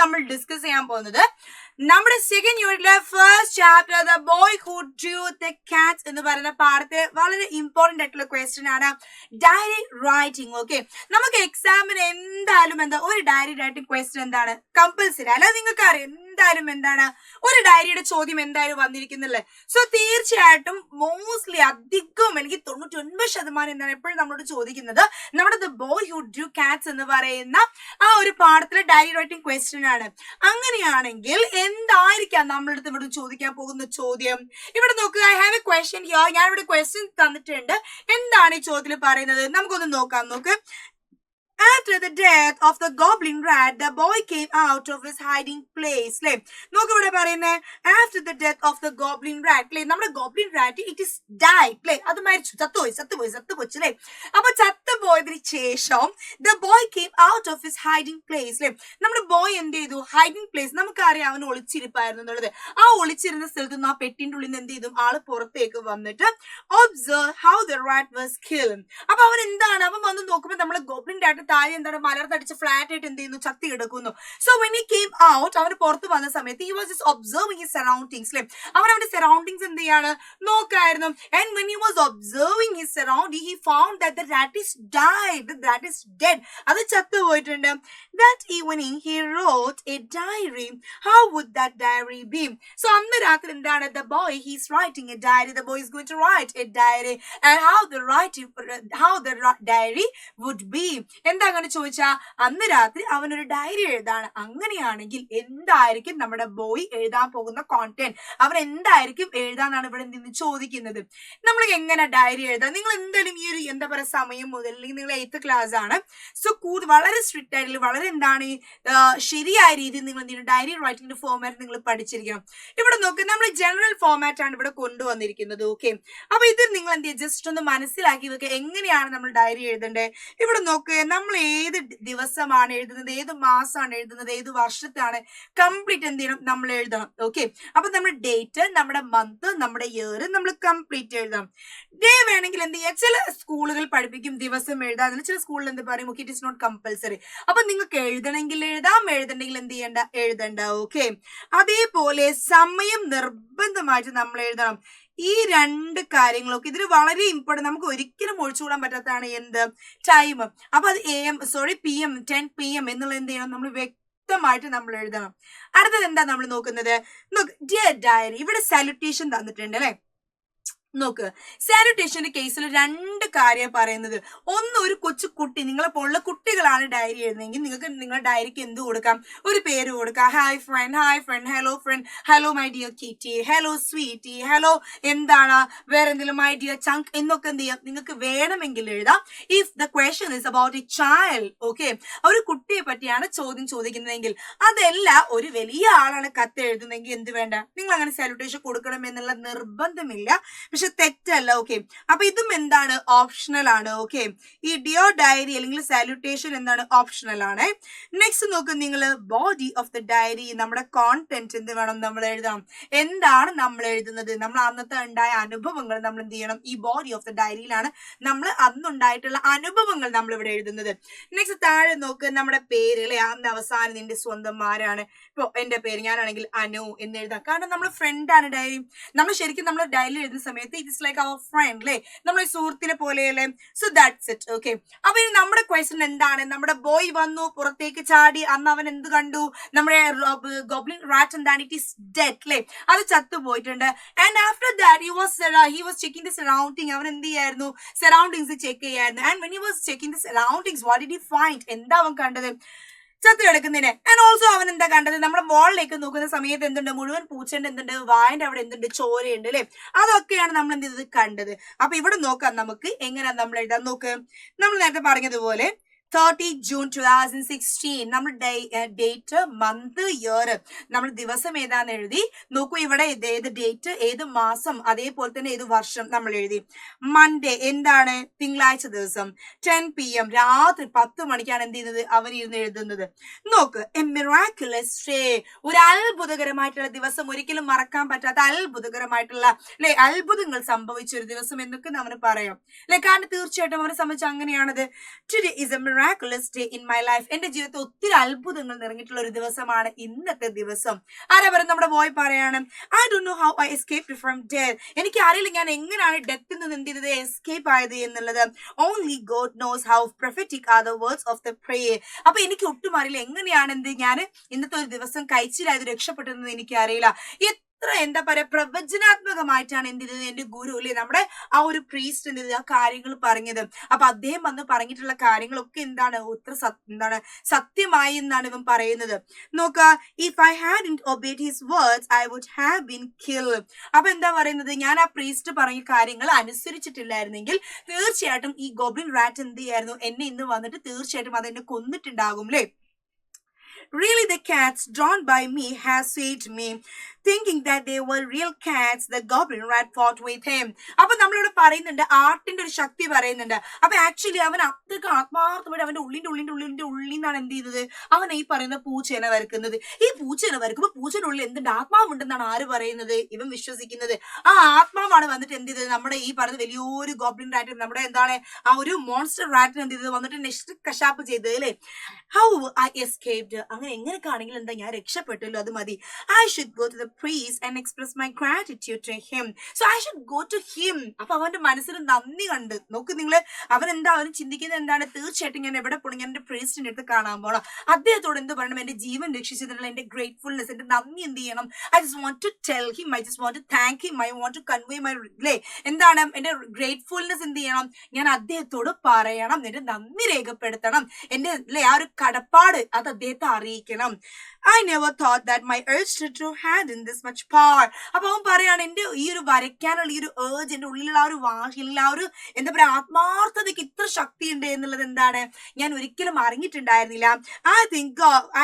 നമ്മൾ ഡിസ്കസ് ചെയ്യാൻ പോകുന്നത് നമ്മുടെ സെക്കൻഡ് യൂണിറ്റിലെ first chapter the boy who Drew the cat എന്ന് പറയുന്ന പാഠത്തെ വളരെ ഇമ്പോർട്ടന്റ് ആയിട്ടുള്ള ക്വസ്റ്റ്യൻ ആണ് ഡയറി റൈറ്റിംഗ്. ഓക്കെ, നമുക്ക് എക്സാമിന് എന്തായാലും ഒരു ഡയറി റൈറ്റിംഗ് ക്വസ്റ്റ്യൻ എന്താണ് കമ്പൽസറി, അല്ലാതെ നിങ്ങൾക്ക് അറിയാം എന്തായാലും എന്താണ് ഒരു ഡയറിയുടെ ചോദ്യം എന്തായാലും വന്നിരിക്കുന്നില്ലേ. സോ തീർച്ചയായിട്ടും മോസ്റ്റ്ലി അധികം എനിക്ക് 99% എന്താണ് എപ്പോഴും നമ്മളോട് ചോദിക്കുന്നത് നമ്മുടെ the boy who Drew Katz എന്ന് പറയുന്ന ആ ഒരു പാഠത്തിലെ ഡയറി റൈറ്റിംഗ് ക്വസ്റ്റ്യൻ ആണ്. അങ്ങനെയാണെങ്കിൽ എന്തായിരിക്കാം നമ്മളടുത്ത് ഇവിടെ ചോദിക്കാൻ പോകുന്ന ചോദ്യം? ഇവിടെ നോക്കുക, I have A question here. ഞാൻ ഇവിടെ ക്വസ്റ്റ്യൻ തന്നിട്ടുണ്ട്. എന്താണ് ഈ ചോദ്യത്തിൽ പറയുന്നത് നമുക്കൊന്ന് നോക്കാം. നോക്ക്, after the death of the goblin rat, the boy came out of his hiding place. ല്ലേ, നോക്ക് ഇവിടെ പറയുന്നത് after the death of the goblin rat. ല്ലേ, നമ്മുടെ goblin rat it is died. ല്ലേ, അത് മരിച്ചു, ചത്തുപോയി ല്ലേ. അപ്പൊ ചത്തുപോയതിന് ശേഷം the boy came out of his hiding place. ല്ലേ, നമ്മുടെ ബോയ് എന്ത് ചെയ്തു? ഹൈഡിംഗ് പ്ലേസ്, നമുക്കറിയാം അവൻ ഒളിച്ചിരിപ്പായിരുന്നു എന്നുള്ളത്. ആ ഒളിച്ചിരുന്ന സ്ഥലത്ത് നിന്ന് ആ പെട്ടിന്റെ ഉള്ളിൽ നിന്ന് എന്ത് ചെയ്തു? ആള് പുറത്തേക്ക് വന്നിട്ട് observe how the rat was killed. അപ്പൊ അവൻ എന്താണ്, അവൻ വന്ന് നോക്കുമ്പോൾ നമ്മളെ goblin rat താഴെ എന്താണ് മലർത്തടിച്ച് ഫ്ലാറ്റ് ആയിട്ട് എന്ത് ചെയ്യുന്നു? ചത്തി കിടക്കുന്നു. So when he came out, അവന് പുറത്ത് വന്ന സമയത്ത് he was just observing his surroundings. ല്ലേ, അവൻ അവന്റെ സറൗണ്ടിങ്സ് എന്ത് ചെയ്യാണ്? നോക്കായിരുന്നു. and when he was observing his surrounding, he found that the rat is died. The rat is dead. അത് ചത്തുപോയിട്ടുണ്ട്. that evening he wrote a diary. how would that diary be? so അന്ന് രാത്രി എന്താണ്? the boy he's writing a diary. the boy is going to write a diary and how the diary would be. എന്താ അങ്ങനെ ചോദിച്ചാ അന്ന് രാത്രി അവനൊരു diary എഴുതാണ്. അങ്ങനെയാണെങ്കിൽ എന്തായിരിക്കും നമ്മുടെ ബോയ് എഴുതാൻ പോകുന്ന കോണ്ടന്റ്? അവൻ എന്തായിരിക്കും എഴുതാന്നാണ് ഇവിടെ നിന്ന് ചോദിക്കുന്നത്. നമ്മൾ എങ്ങനെ ഡയറി എഴുതാം? നിങ്ങൾ എന്തായാലും ഈ ഒരു എന്താ പറയുക സമയം മുതൽ, അല്ലെങ്കിൽ നിങ്ങൾ 8th ക്ലാസ് ആണ്, സോ വളരെ സ്ട്രിക്റ്റ് ആയിട്ട് വളരെ എന്താണ് ശരിയായ രീതിയിൽ നിങ്ങൾ എന്ത് ചെയ്യണം? ഡയറി റൈറ്റിംഗിന്റെ ഫോർമാറ്റ് നിങ്ങൾ പഠിച്ചിരിക്കണം. ഇവിടെ നോക്ക്, നമ്മൾ ജനറൽ ഫോർമാറ്റ് ആണ് ഇവിടെ കൊണ്ടുവന്നിരിക്കുന്നത്. ഓക്കെ, അപ്പൊ ഇത് നിങ്ങൾ എന്ത് ചെയ്യുക? ജസ്റ്റ് ഒന്ന് മനസ്സിലാക്കി വെക്കുക എങ്ങനെയാണ് നമ്മൾ ഡയറി എഴുതേണ്ടത്. ഇവിടെ നോക്ക്, നമ്മൾ ഏത് ദിവസമാണ് എഴുതുന്നത്, ഏത് മാസമാണ് എഴുതുന്നത്, ഏത് വർഷത്താണ് കംപ്ലീറ്റ് എന്ത് ചെയ്യണം? നമ്മൾ എഴുതണം. ഓക്കെ, അപ്പൊ നമ്മുടെ ഡേറ്റ്, നമ്മുടെ മന്ത്, നമ്മുടെ ഇയർ നമ്മൾ കംപ്ലീറ്റ് എഴുതണം. ഡേ വേണമെങ്കിൽ എന്ത് ചെയ്യുക? ചില സ്കൂളുകൾ പഠിപ്പിക്കും ദിവസം എഴുതാൻ, ചില സ്കൂളിൽ എന്ത് പറയും? Okay, it is not compulsory. അപ്പൊ നിങ്ങൾക്ക് എഴുതണമെങ്കിൽ എഴുതാം, എഴുതണമെങ്കിൽ എന്ത് ചെയ്യണ്ട? എഴുതണ്ട. ഓക്കെ, അതേപോലെ സമയം നിർബന്ധമായിട്ട് നമ്മൾ എഴുതണം. ഈ രണ്ട് കാര്യങ്ങളൊക്കെ ഇതിൽ വളരെ ഇമ്പോർട്ടന്റ്, നമുക്ക് ഒരിക്കലും ഒഴിച്ചുകൂടാൻ പറ്റാത്തതാണ് എന്ത്? ടൈം. അപ്പൊ അത് PM 10 PM എന്നുള്ള എന്ത് ചെയ്യണം? നമ്മൾ വ്യക്തമായിട്ട് നമ്മൾ എഴുതണം. അടുത്തത് എന്താ നമ്മൾ നോക്കുന്നത്? നോക്ക്, ഡിയർ ഡയറി. ഇവിടെ സാലുട്ടേഷൻ തന്നിട്ടുണ്ട് അല്ലെ. നോക്ക്, സാലുട്ടേഷന്റെ കേസിൽ 2 കാര്യം പറയുന്നത്. ഒന്ന്, ഒരു കൊച്ചു കുട്ടി, നിങ്ങളെ പോലുള്ള കുട്ടികളാണ് ഡയറി എഴുതുന്നെങ്കിൽ നിങ്ങൾക്ക് നിങ്ങളുടെ ഡയറിക്ക് എന്ത് കൊടുക്കാം? ഒരു പേര് കൊടുക്കാം. Hi friend, hello friend, hello my dear kitty, hello sweetie, hello എന്താണ് വേറെ എന്തെങ്കിലും മൈ ഡിയർ ചങ്ക് എന്നൊക്കെ എന്ത് ചെയ്യാം? നിങ്ങൾക്ക് വേണമെങ്കിൽ എഴുതാം. If the question is about A child, okay, ഒരു കുട്ടിയെ പറ്റിയാണ് ചോദ്യം ചോദിക്കുന്നതെങ്കിൽ. അതല്ല ഒരു വലിയ ആളാണ് കത്ത് എഴുതുന്നെങ്കിൽ എന്ത് വേണ്ട? നിങ്ങൾ അങ്ങനെ സാലുട്ടേഷൻ കൊടുക്കണം എന്നുള്ള നിർബന്ധമില്ല. പക്ഷെ തെറ്റല്ല. ഓക്കെ, അപ്പൊ ഇതും എന്താണ്? ഓപ്ഷണൽ ആണ്. ഓക്കെ, ഈ ഡിയർ ഡയറി അല്ലെങ്കിൽ സാലുട്ടേഷൻ എന്താണ്? ഓപ്ഷണൽ ആണ്. നെക്സ്റ്റ് നോക്ക് നിങ്ങൾ, ബോഡി ഓഫ് ദ ഡയറി, നമ്മുടെ കോണ്ടന്റ് എന്ത് വേണം? നമ്മൾ എഴുതാം. എന്താണ് നമ്മൾ എഴുതുന്നത്? നമ്മൾ അന്നത്തെ ഉണ്ടായ അനുഭവങ്ങൾ നമ്മൾ എന്ത് ചെയ്യണം? ഈ ബോഡി ഓഫ് ദ ഡയറിയിലാണ് നമ്മൾ അന്നുണ്ടായിട്ടുള്ള അനുഭവങ്ങൾ നമ്മൾ ഇവിടെ എഴുതുന്നത്. നെക്സ്റ്റ് താഴെ നോക്ക്, നമ്മുടെ പേര് അല്ലെ, അന്ന് അവസാനം നിന്റെ സ്വന്തം ആരാണ്? ഇപ്പൊ എന്റെ പേര് ഞാനാണെങ്കിൽ അനു എന്ന് എഴുതാം. കാരണം നമ്മൾ ഫ്രണ്ടാണ് ഡയറി. നമ്മൾ ശരിക്കും നമ്മൾ ഡയറി എഴുതുന്ന സമയത്ത് it is like our friend അല്ലേ, നമ്മളെ സുഹൃത്തിനെ പോലെയല്ലേ. So that's it. ഓക്കെ, അപ്പൊ ഇനി നമ്മുടെ ക്വസ്റ്റ്യൻ എന്താണ്? നമ്മുടെ ബോയ് വന്നു, പുറത്തേക്ക് ചാടി, അന്ന് അവൻ എന്ത് കണ്ടു? നമ്മുടെ ഗോബ്ലിൻ റാറ്റ് എന്താണ്? ഇറ്റ് ഈസ് ഡെഡ് അല്ലേ, അത് ചത്തുപോയിട്ടുണ്ട്. And after that he was checking the surrounding. അവൻ എന്ത് ചെയ്യായിരുന്നു? സറൗണ്ടിങ്സ് ചെക്ക് ചെയ്യായിരുന്നു. And when he was checking the surroundings what did he find? എന്താ അവൻ കണ്ടത്? ചത്ത് കിടക്കുന്നതിന്. ആൻഡ് ഓൾസോ അവൻ എന്താ കണ്ടത്? നമ്മുടെ വാളിലേക്ക് നോക്കുന്ന സമയത്ത് എന്തുണ്ട്? മുഴുവൻ പൂച്ചന്റെ എന്തുണ്ട്? വായന്റെ അവിടെ എന്തുണ്ട്? ചോരയുണ്ട് അല്ലെ. അതൊക്കെയാണ് നമ്മൾ എന്ത് ചെയ്തത്? കണ്ടത്. അപ്പൊ ഇവിടെ നോക്കാം നമുക്ക് എങ്ങനെയാ നമ്മൾ എഴുതാൻ. നോക്ക്, നമ്മൾ നേരത്തെ പറഞ്ഞതുപോലെ 30 June 2016 നമ്മൾ ഡേറ്റ്, മന്ത്, ഇയർ, നമ്മൾ ദിവസം ഏതാന്ന് എഴുതി. നോക്കൂ, ഇവിടെ ഏത് ഡേറ്റ്, ഏത് മാസം, അതേപോലെ തന്നെ ഏത് വർഷം നമ്മൾ എഴുതി. മൺഡേ എന്താണ്? തിങ്കളാഴ്ച ദിവസം. 10 PM രാത്രി 10 മണിക്കാണ് എന്ത് ചെയ്യുന്നത്? അവർ ഇരുന്ന് എഴുതുന്നത്. നോക്ക്, എ മിറാക്കുലസ് ഡേ, ഒരു അത്ഭുതകരമായിട്ടുള്ള ദിവസം, ഒരിക്കലും മറക്കാൻ പറ്റാത്ത അത്ഭുതകരമായിട്ടുള്ള അല്ലെ അത്ഭുതങ്ങൾ സംഭവിച്ച ഒരു ദിവസം എന്നൊക്കെ നമ്മൾ പറയാം അല്ലെ. കാരണം തീർച്ചയായിട്ടും അവരെ സംബന്ധിച്ച് അങ്ങനെയാണത്. Today is a miraculous day in my life. എന്റെ ജീവിതത്തിൽ ഒത്തിരി അത്ഭുതങ്ങൾ നിറഞ്ഞിട്ടുള്ള ഒരു ദിവസമാണ് ഇന്നത്തെ ദിവസം. ആരാ പറയുന്നത്? നമ്മുടെ ബോയ് പറയാണ്, I don't know how I escaped from death. എനിക്ക് അറിയില്ല ഞാൻ എങ്ങനെയാണ് ഡെത്തിൽ നിന്ന് എന്ത് ചെയ്തത്, എസ്കേപ്പ് ആയത് എന്നുള്ളത്. Only God knows how prophetic are the words of the prayer. അപ്പൊ എനിക്ക് ഒട്ടും അറിയില്ല എങ്ങനെയാണ് ഞാൻ ഇന്നത്തെ ഒരു ദിവസം കഴിച്ചിലായത് രക്ഷപ്പെട്ടതെന്ന് എനിക്ക് അറിയില്ല. എന്താ പറയാ, പ്രവചനാത്മകമായിട്ടാണ് എന്ത് ചെയ്തത് എന്റെ ഗുരു അല്ലെ, നമ്മുടെ ആ ഒരു പ്രീസ്റ്റ് എന്ത് ചെയ്തത് ആ കാര്യങ്ങൾ പറഞ്ഞത്. അപ്പൊ അദ്ദേഹം വന്ന് പറഞ്ഞിട്ടുള്ള കാര്യങ്ങളൊക്കെ എന്താണ് സത്യമായി എന്നാണ് ഇവൻ പറയുന്നത്. നോക്ക, if I hadn't obeyed his words I would have been killed. അപ്പൊ എന്താ പറയുന്നത്, ഞാൻ ആ പ്രീസ്റ്റ് പറഞ്ഞ കാര്യങ്ങൾ അനുസരിച്ചിട്ടില്ലായിരുന്നെങ്കിൽ തീർച്ചയായിട്ടും ഈ ഗോബ്ലിൻ റാറ്റ് എന്ത് ചെയ്യായിരുന്നു, എന്നെ ഇന്ന് വന്നിട്ട് തീർച്ചയായിട്ടും അതെന്നെ കൊന്നിട്ടുണ്ടാകും അല്ലേ. Really, the cats drawn by me have saved me. Thinking that they were real cats, the goblin rat fought with him. അപ്പൊ നമ്മളിവിടെ പറയുന്നുണ്ട് ആർട്ടിന്റെ ഒരു ശക്തി പറയുന്നുണ്ട്. അപ്പൊ ആക്ച്വലി അവൻ അത്രയ്ക്ക് ആത്മാർത്ഥമായിട്ട് അവന്റെ ഉള്ളിൽ നിന്നാണ് എന്ത് ചെയ്തത്, അവൻ ഈ പറയുന്ന പൂച്ചേനെ വരക്കുന്നത്. ഈ പൂച്ചേനെ വരക്കുമ്പോ പൂച്ചയുടെ ഉള്ളിൽ എന്തുണ്ട്, ആത്മാവുണ്ടെന്നാണ് ആര് പറയുന്നത്, ഇവൻ വിശ്വസിക്കുന്നത്. ആ ആത്മാവാണ് വന്നിട്ട് എന്ത് ചെയ്തത്, നമ്മുടെ ഈ പറയുന്ന വലിയൊരു ഗോബ്ലിൻ റാറ്റ്, നമ്മുടെ എന്താണ് ആ ഒരു മോൺസ്റ്റർ റാറ്റിന് എന്ത് ചെയ്തത് വന്നിട്ട് നെക്സ്റ്റ് കശാപ്പ് ചെയ്തത് അല്ലേ. ഹൗ ഐ എസ്കേപ്ഡ്, അങ്ങനെ എങ്ങനെയൊക്കെ ആണെങ്കിലും എന്താ ഞാൻ രക്ഷപ്പെട്ടല്ലോ, അത് മതി. I should go to the priest and express my gratitude to him. So I should go to him. അപ്പൊ അവന്റെ മനസ്സിൽ നന്ദി കണ്ട് നോക്ക് നിങ്ങള്, അവൻ ചിന്തിക്കുന്നത് എന്താണ്, തീർച്ചയായിട്ടും ഞാൻ എവിടെ പോകണം, ഞാൻ എന്റെ പ്രീസ്റ്റിന്റെ അടുത്ത് കാണാൻ പോകണം, അദ്ദേഹത്തോട് എന്ത് പറയണം, എന്റെ ജീവൻ രക്ഷിച്ചതിനുള്ള എന്റെ ഗ്രേറ്റ്ഫുൾനെസ്, എന്റെ നന്ദി എന്ത് ചെയ്യണം. I just want to tell him, I just want to thank him, I want to convey my എന്താണ് എന്റെ ഗ്രേറ്റ്ഫുൾനെസ് എന്ത് ചെയ്യണം, ഞാൻ അദ്ദേഹത്തോട് പറയണം, എന്റെ നന്ദി രേഖപ്പെടുത്തണം, എന്റെ ആ ഒരു കടപ്പാട് അത് അദ്ദേഹത്തെ അറിയിക്കണം. I never thought that my urge to draw had in this much power. അപ്പൊ അവൻ പറയാണ്, എന്റെ ഈ ഒരു വരയ്ക്കാനുള്ള ഈ ഒരു ഏർജ്, എന്റെ ഉള്ളിലുള്ള ആ ഒരു വാശിയുള്ള ആ ഒരു എന്താ പറയാ ആത്മാർത്ഥതയ്ക്ക് ഇത്ര ശക്തി ഉണ്ട് എന്നുള്ളത് എന്താണ് ഞാൻ ഒരിക്കലും അറിഞ്ഞിട്ടുണ്ടായിരുന്നില്ല.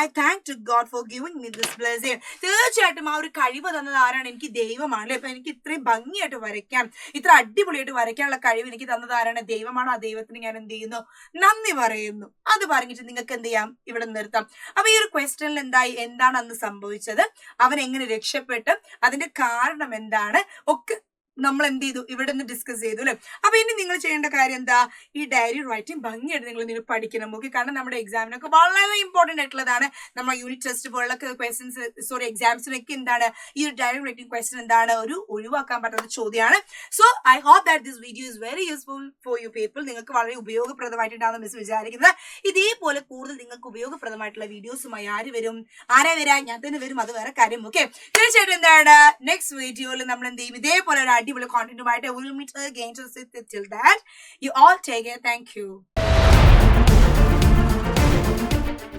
I thank to God for giving me this blessing. തീർച്ചയായിട്ടും ആ ഒരു കഴിവ് തന്നത് ആരാണ്, എനിക്ക് ദൈവമാണ്. ഇപ്പൊ എനിക്ക് ഇത്രയും ഭംഗിയായിട്ട് വരയ്ക്കാൻ, ഇത്ര അടിപൊളിയായിട്ട് വരയ്ക്കാനുള്ള കഴിവ് എനിക്ക് തന്നത് ആരാണ്, ദൈവമാണ്. ആ ദൈവത്തിന് ഞാൻ എന്ത് ചെയ്യുന്നു, നന്ദി പറയുന്നു. അത് പറഞ്ഞിട്ട് നിങ്ങൾക്ക് എന്ത് ചെയ്യാം, ഇവിടെ നിർത്താം. അപ്പൊ ഈ ഒരു ക്വസ്റ്റ്യനിൽ എന്താണ് അന്ന് സംഭവിച്ചത്, അവൻ എങ്ങനെ രക്ഷപ്പെട്ട്, അതിന്റെ കാരണം എന്താണ് ഒക്കെ നമ്മൾ എന്ത് ചെയ്തു, ഇവിടെ നിന്ന് ഡിസ്കസ് ചെയ്തു അല്ലെ. അപ്പൊ ഇനി നിങ്ങൾ ചെയ്യേണ്ട കാര്യം എന്താ, ഈ ഡയറി റൈറ്റിംഗ് ഭംഗിയായിട്ട് നിങ്ങൾ പഠിക്കണം. ഓക്കെ, കാരണം നമ്മുടെ എക്സാമിനൊക്കെ വളരെ ഇമ്പോർട്ടന്റ് ആയിട്ടുള്ളതാണ്. നമ്മുടെ യൂണിറ്റ് ടെസ്റ്റ് പോലുള്ള ക്വസ്റ്റ്യൻസ് എക്സാംസിനൊക്കെ എന്താണ് ഈ ഒരു ഡയറി റൈറ്റിംഗ് ക്വസ്റ്റ്യൻ എന്താണ് ഒരു ഒഴിവാക്കാൻ പറ്റുന്ന ചോദ്യമാണ്. So I hope that this video is very useful for you people. നിങ്ങൾക്ക് വളരെ ഉപയോഗപ്രദമായിട്ടുണ്ടാകുന്ന മിസ് വിചാരിക്കുന്നത്. ഇതേപോലെ കൂടുതൽ നിങ്ങൾക്ക് ഉപയോഗപ്രദമായിട്ടുള്ള വീഡിയോസുമായി ആരാ വരാ, ഞാൻ തന്നെ വരും, അത് വേറെ കാര്യം. ഓക്കെ, തീർച്ചയായിട്ടും എന്താണ് നെക്സ്റ്റ് വീഡിയോയിൽ നമ്മൾ എന്ത് ചെയ്യും, ഇതേപോലെ ഒരു അടിപൊളി കോണ്ടന്റുമായിട്ട്. We will meet again. Till that, you all take care. Thank you.